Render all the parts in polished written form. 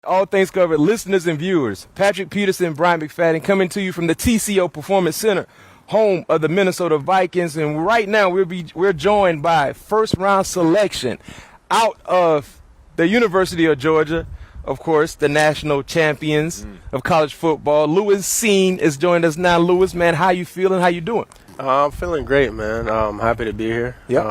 All things covered, listeners and viewers, Patrick Peterson and Bryant McFadden coming to you from the TCO Performance Center, home of the Minnesota Vikings. And right now we're joined by first-round selection out of the University of Georgia, of course, the national champions of college football. Lewis Cine is joining us now. Lewis, man, how you feeling? How you doing? I'm feeling great, man. I'm happy to be here. Yep.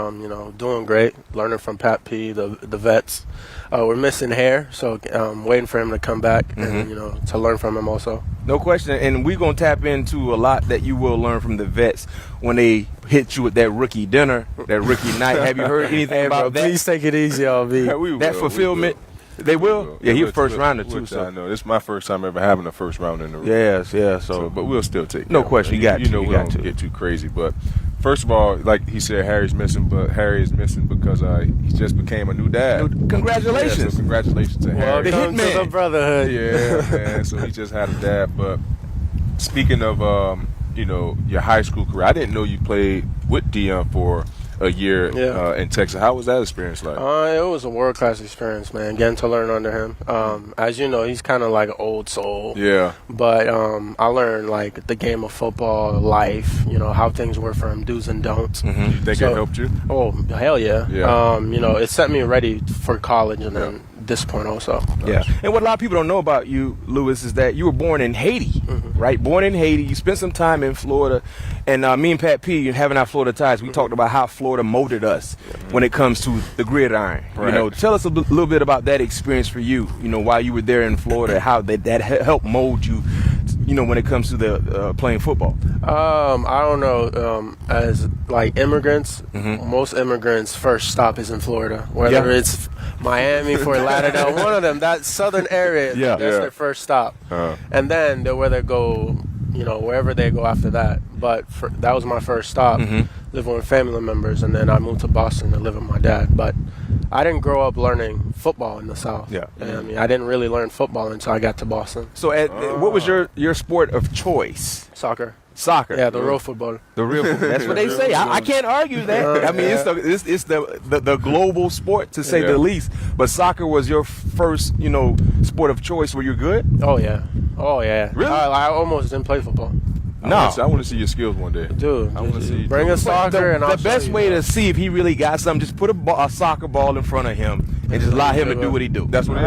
Doing great. Learning from Pat P, the vets. We're missing hair, so waiting for him to come back and to learn from him also. No question, and we're gonna tap into a lot that you will learn from the vets when they hit you with that rookie dinner, that rookie night. Have you heard anything about that? Please take it easy on me. That fulfillment. They will? Yeah, he's a first rounder, too. So. I know. This is my first time ever having a first round in the room. Yes. So, but we'll still take it. No question. You got to. We don't get too crazy. But first of all, like he said, Harry's missing, but Harry is missing because he just became a new dad. Congratulations. Yeah, so congratulations to Harry. Welcome to the brotherhood. Yeah, man. So he just had a dad. But speaking of, your high school career, I didn't know you played with Deion for a year in Texas. How was that experience like? It was a world-class experience, man, getting to learn under him. As you know, he's kind of like an old soul. Yeah. But I learned, like, the game of football, life, how things were for him, do's and don'ts. Mm-hmm. You think it helped you? Oh, hell yeah. It set me ready for college and then this point also. Yeah. And what a lot of people don't know about you, Lewis, is that you were born in Haiti, right? Born in Haiti. You spent some time in Florida. And me and Pat P, having our Florida ties, we talked about how Florida molded us when it comes to the gridiron. Right. Tell us a little bit about that experience for you, while you were there in Florida, how that helped mold you, when it comes to the playing football. I don't know. As like immigrants, most immigrants' first stop is in Florida, whether it's Miami, Fort Lauderdale, one of them, that southern area. That's their first stop, and then they'll whether go, wherever they go after that. But that was my first stop, living with family members, and then I moved to Boston to live with my dad. But I didn't grow up learning football in the South. Yeah. I didn't really learn football until I got to Boston. So what was your sport of choice? Soccer. Yeah, the real football. The real football. That's what they say. I can't argue that. I mean, it's the global sport, to say the least. But soccer was your first, sport of choice. Were you good? Oh, yeah. Really? I almost didn't play football. No. I want to see your skills one day. Dude, I want to see you bring a soccer and I'll the best way to see if he really got something, just put a soccer ball in front of him and just allow him to do what he do. That's what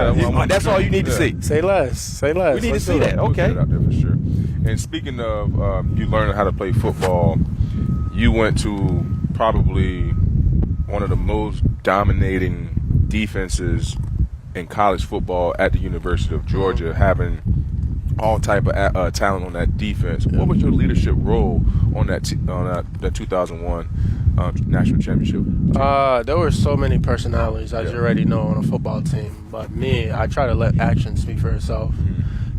that's all you need to see. Say less. We need to see that. Okay. We'll get it out there for sure. And speaking of you learning how to play football, you went to probably one of the most dominating defenses in college football at the University of Georgia, having all type of talent on that defense. What was your leadership role on that 2001 national championship team? There were so many personalities, as you already know, on a football team. But me, I try to let action speak for itself.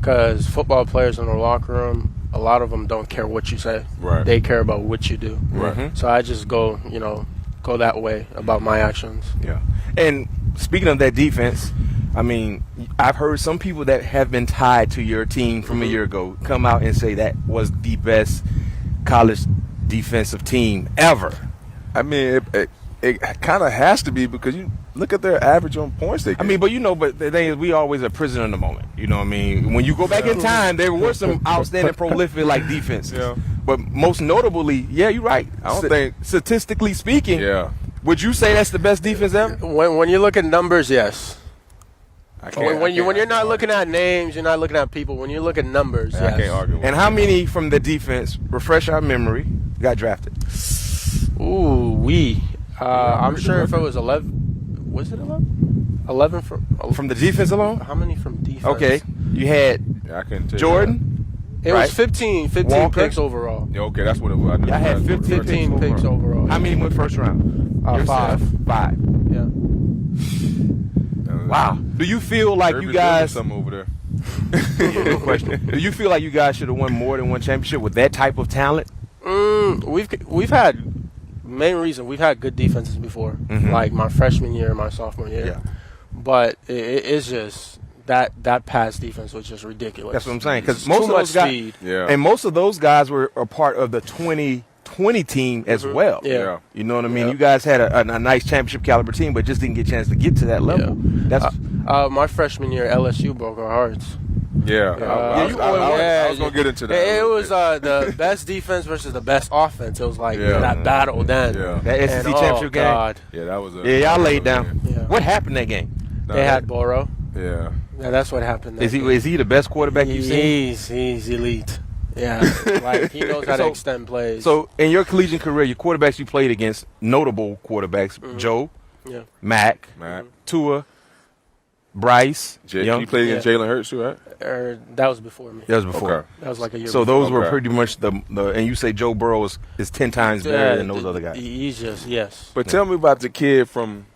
Because football players in the locker room, a lot of them don't care what you say. Right. They care about what you do. Right. So I just go that way about my actions. Yeah. And speaking of that defense, I mean, I've heard some people that have been tied to your team from a year ago come out and say that was the best college defensive team ever. I mean, it kind of has to be, because you look at their average on points they get. I mean, but the thing is, we always a prisoner in the moment. You know what I mean? When you go back in time, there were some outstanding, prolific defenses. Yeah. But most notably, you're right. I don't think, statistically speaking, would you say that's the best defense ever? When you look at numbers, yes. When you're not argue. looking at names, you're not looking at people. When you look at numbers, yes. I can't argue with And how many from the defense, refresh our memory, got drafted? I'm sure if it was 11, was it 11? 11 from the defense alone? How many from defense? Okay, you had I couldn't tell Jordan. It was 15 Walker. picks overall. Yeah, okay, that's what it was. I had 15 picks overall. How many went first round? 5. 5. Yeah. Wow. Do you feel like you guys? Something over there. Good question. Do you feel like you guys should have won more than one championship with that type of talent? We've had main reason we've had good defenses before, like my freshman year, my sophomore year. Yeah. But it's just that pass defense was just ridiculous. That's what I'm saying. Because Too most of much those guys, speed. and most of those guys were a part of the 2020 team as well. Yeah. You know what I mean? Yeah. You guys had a nice championship caliber team, but just didn't get a chance to get to that level. Yeah. My freshman year, LSU broke our hearts. Yeah, I was gonna get into that. It was the best defense versus the best offense. It was like that battle then. Yeah. That SEC championship game. God. Yeah, that was. Y'all laid down. Yeah. What happened that game? They had Burrow. Yeah. Yeah, that's what happened. Is he the best quarterback you've seen? He's elite. Yeah, like he knows how to extend plays. So in your collegiate career, your quarterbacks you played against, notable quarterbacks, Joe, Mac, Tua, Bryce. You played against Jalen Hurts too, right? That was before me. That was before. Okay. That was like a year So before. those were pretty much the and you say Joe Burrow is 10 times better than those other guys. He's just, yes. But tell me about the kid from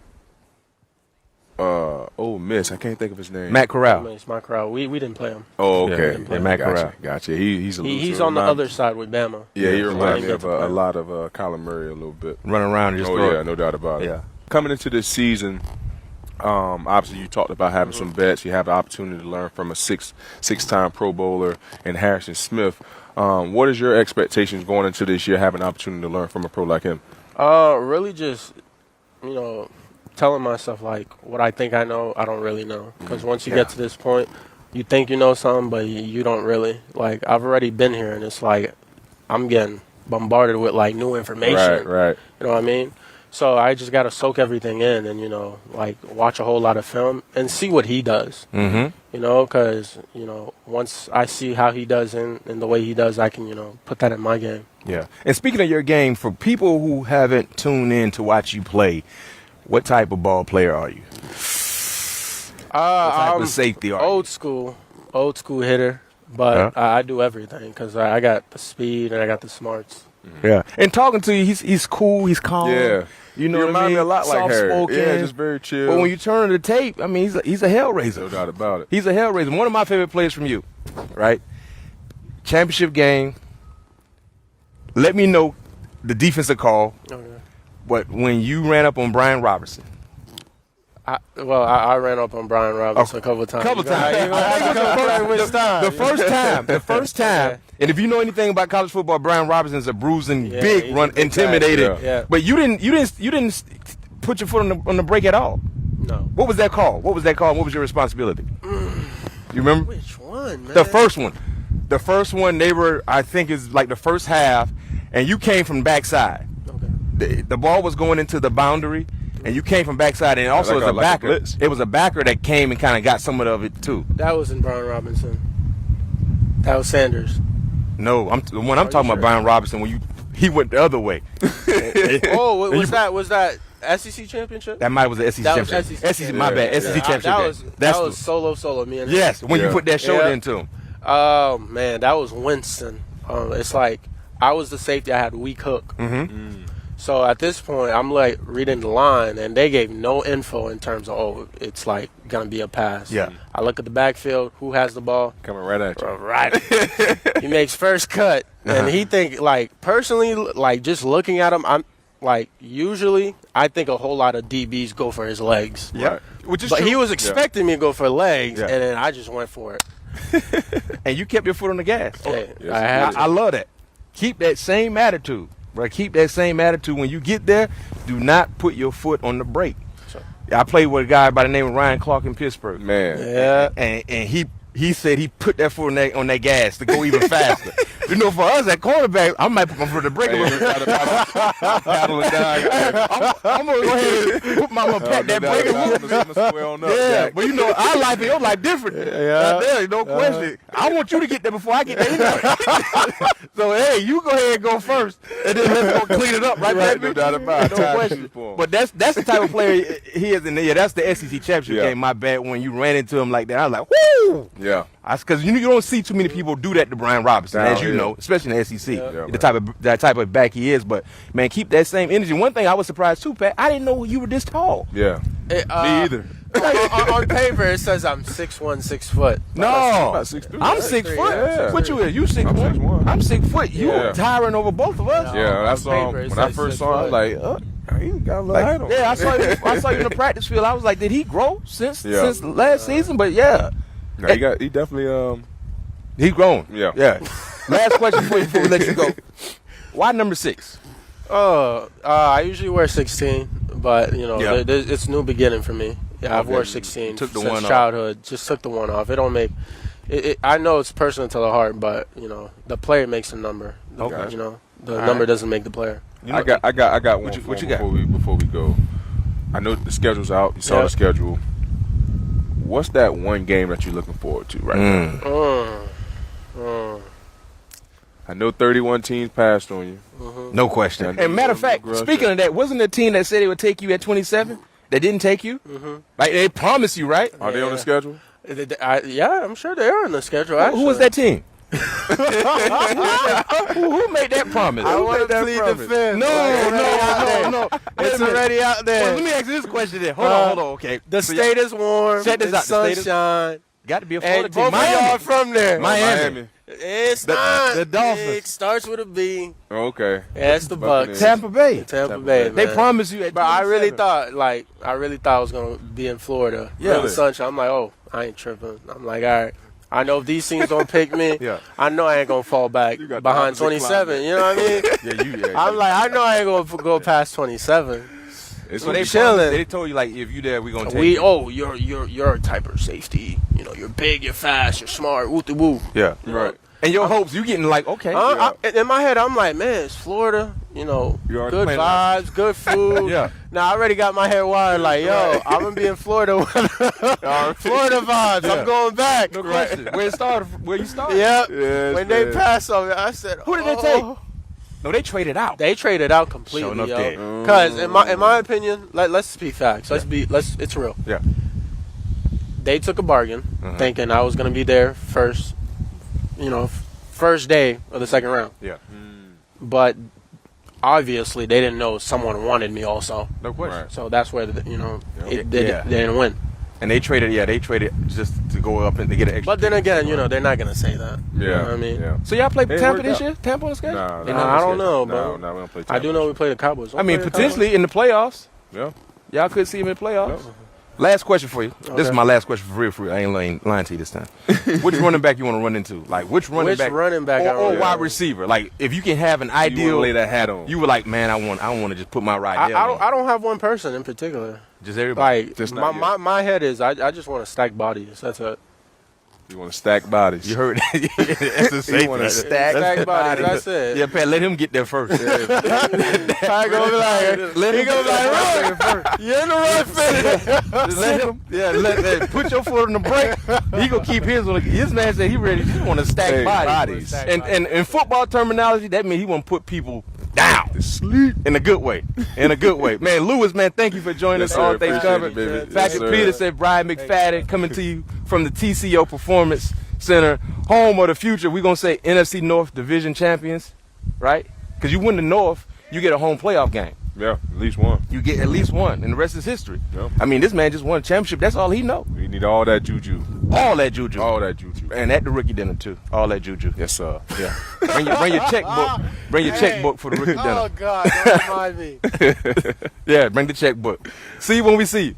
Ole Miss. I can't think of his name. Matt Corral. It's my crowd. We didn't play him. Oh, okay. Yeah, Matt Corral. Gotcha. He's a loser. He's on the other side with Bama. Yeah, he reminds me of a lot of Kyler Murray a little bit. Running around and just throw yeah, no doubt about it. Yeah. Coming into this season, obviously you talked about having some vets. You have the opportunity to learn from a six-time Pro Bowler and Harrison Smith. What is your expectations going into this year, having an opportunity to learn from a pro like him? Really just, telling myself, like, what I think I know, I don't really know. Because once you get to this point, you think you know something, but you don't really. Like, I've already been here, and it's like I'm getting bombarded with, like, new information. Right. You know what I mean? So I just got to soak everything in and, like, watch a whole lot of film and see what he does. Mm-hmm. Because, once I see how he does and the way he does, I can, put that in my game. Yeah. And speaking of your game, for people who haven't tuned in to watch you play, what type of ball player are you? What type of safety are you? Old school hitter, but I do everything because I got the speed and I got the smarts. Yeah. And talking to you, he's cool, he's calm. Yeah. You know he what I reminds mean? me a lot like Harry. Soft-spoken. Yeah, just very chill. But when you turn the tape, I mean, he's a hellraiser. No doubt about it. He's a hellraiser. One of my favorite players from you, right? Championship game. Let me know the defensive call. Okay. But when you ran up on Brian Robertson. I ran up on Brian Robinson a couple of times. The first time. And if you know anything about college football, Brian Robinson is a bruising, big run, intimidated. Yeah. But you didn't put your foot on the brake at all. No. What was that call? What was your responsibility? You remember? Which one, man? The first one. The first one, they were, I think, is like the first half, and you came from backside. Okay. The ball was going into the boundary, and you came from backside, and also as a backer. It was a backer that came and kind of got some of it too. That wasn't Brian Robinson. That was Sanders. No, the one I'm talking about, Brian Robinson, when he went the other way. Was that SEC championship? That might was the SEC that championship. Was SEC, my bad. SEC championship. That was solo. Me and yes, when you put that shoulder into him. Oh man, that was Winston. It's like I was the safety. I had weak hook. Mm-hmm. So at this point, I'm like reading the line, and they gave no info in terms of it's like gonna be a pass. Yeah. I look at the backfield. Who has the ball? Coming right at you. Right. He makes first cut, and he think like personally, like just looking at him, I'm like usually I think a whole lot of DBs go for his legs. Yeah. Right. Which is But true. he was expecting me to go for legs, Yeah. and then I just went for it. And you kept your foot on the gas. Hey, Yes, I had to. I love that. Keep that same attitude. Right, keep that same attitude when you get there. Do not put your foot on the brake. Sure. I played with a guy by the name of Ryan Clark in Pittsburgh. Man. Yeah. And he said he put that foot on that gas to go even faster. For us at quarterback, I might put my foot on the brake a little bit. I'm gonna go ahead and put my pat that brake a little bit. Yeah, but our life and your life different. Yeah, there's no question. I want you to get there before I get there. Anyway. So hey, you go ahead and go first, and then let's go clean it up right there. No doubt about it. No question. But that's the type of player he is in there. Yeah, that's the SEC championship game. My bad. When you ran into him like that, I was like, whoo. Yeah. Because you don't see too many people do that to Brian Robinson, as you know, especially in the SEC. Yeah, that type of back he is. But man, keep that same energy. One thing I was surprised too, Pat. I didn't know you were this tall. Yeah. Me either. on paper, it says I'm 6'1", 6 foot. No, about 6'3". I'm 6 foot. Yeah. What you is? You 6'1". 6'1". I'm 6 foot. You Yeah. towering over both of us. Yeah, I on saw paper, him. it When I says first 6 saw him, foot. he got a little height on him. Yeah, I saw you in the practice field. I was like, did he grow since Yeah. last season? But yeah, No, he definitely he's grown. Yeah. Last question for you before we let you go. Why number 6? I usually wear 16, but it's new beginning for me. Yeah, I've worn 16 Took the since one off. childhood. Just took the one off. It don't make it. I know it's personal to the heart, but the player makes the number. Okay. The number doesn't make the player. I got one. What you got? Before we go? I know the schedule's out. You saw the schedule. What's that one game that you're looking forward to right now? I know 31 teams passed on you. No question. And matter of fact, speaking of that, wasn't the team that said they would take you at 27 that didn't take you? Like they promised you, right? Are they on the schedule? Yeah, I'm sure they are on the schedule. Actually. Who was that team? who made that promise? I want to plead the fifth. No. It's already out there. Well, let me ask you this question then. Hold on. Okay. The state is warm. Check this the out. The state sunshine. Got to be a Florida And team. both of y'all from there. Miami. It's not. The Dolphins. It starts with a B. Okay. Yeah, it's the Bucks. Tampa Bay. Tampa Bay. They man. promised you at But I 27. really thought I was gonna be in Florida. Yeah. In the sunshine. I'm like, oh, I ain't tripping. I'm like, all right. I know if these teams don't pick me, Yeah. I know I ain't gonna fall back got the behind opposite 27. climate. You know what I mean? I'm like, I know I ain't gonna go past 27. So they chilling. They told you like if you there, we gonna take you. You're a type of safety. You're big, you're fast, you're smart. Woo woo. Yeah. Right. And your hopes, you getting like okay. In my head, I'm like, man, it's Florida. You already Good playing vibes, good food. Yeah. Now I already got my head wired. Like, yo, I'm gonna be in Florida. Florida vibes. Yeah. I'm going back. No question. Where it started? Where you started? Yep. Yes, When they man. passed on me, I said, Who did they take? No, they traded out. They traded out completely, Showing up there. yo. Because in my opinion, let's speak facts. It's real. Yeah. They took a bargain, thinking I was gonna be there first day of the second round. Yeah. But obviously, they didn't know someone wanted me also. No question. Right. So that's where they didn't win. And they traded just to go up and to get an extra. But then again, they're not gonna say that. Yeah. You know what I mean? Yeah. So y'all play It Tampa worked this out. year? Tampa on the schedule? Nah, They nah. not on I the don't schedule. know, No, we don't play. I do know we play the Cowboys. I mean, potentially in the playoffs. Yeah. Y'all could see him in the playoffs. Last question for you. This is my last question for real. I ain't lying to you this time. Which running back you want to run into? Like which running back? I Or run wide into? receiver? Like if you can have an You ideal, wanna lay that hat on. you were like, man, I want to just put my ride there. I don't have one person in particular. Just everybody. Like Just not yet. my head is I just want to stack bodies. That's it. You want to stack bodies. You heard that? That's a safe wanna one. stack bodies. That's it. Yeah, Pat, let him get there first. I go like, he goes like, run. You're in the run finish. Just let him. Yeah, put your foot on the brake. He gonna keep his on. His man said he ready. He want to stack Hey, bodies. stack And in football terminology, that means he want to put people down to sleep in a good way. In a good way, man. Lewis, man, thank you for joining Yes, us. sir. All things Appreciate covered. it, baby. Yes, Patrick sir. Peterson, Bryant McFadden, coming to you from the TCO Performance Center, home of the future. We're gonna say NFC North Division champions, right? Because you win the North, you get a home playoff game. Yeah, at least one. You get at least one, and the rest is history. Yep. I mean, this man just won a championship. That's all he know. We need all that juju. All that juju. All that juju. And at the rookie dinner too. All that juju. Yes, sir. Yeah. Bring your checkbook. Bring your checkbook for the rookie dinner. Oh God, don't remind me. Yeah, bring the checkbook. See you when we see you.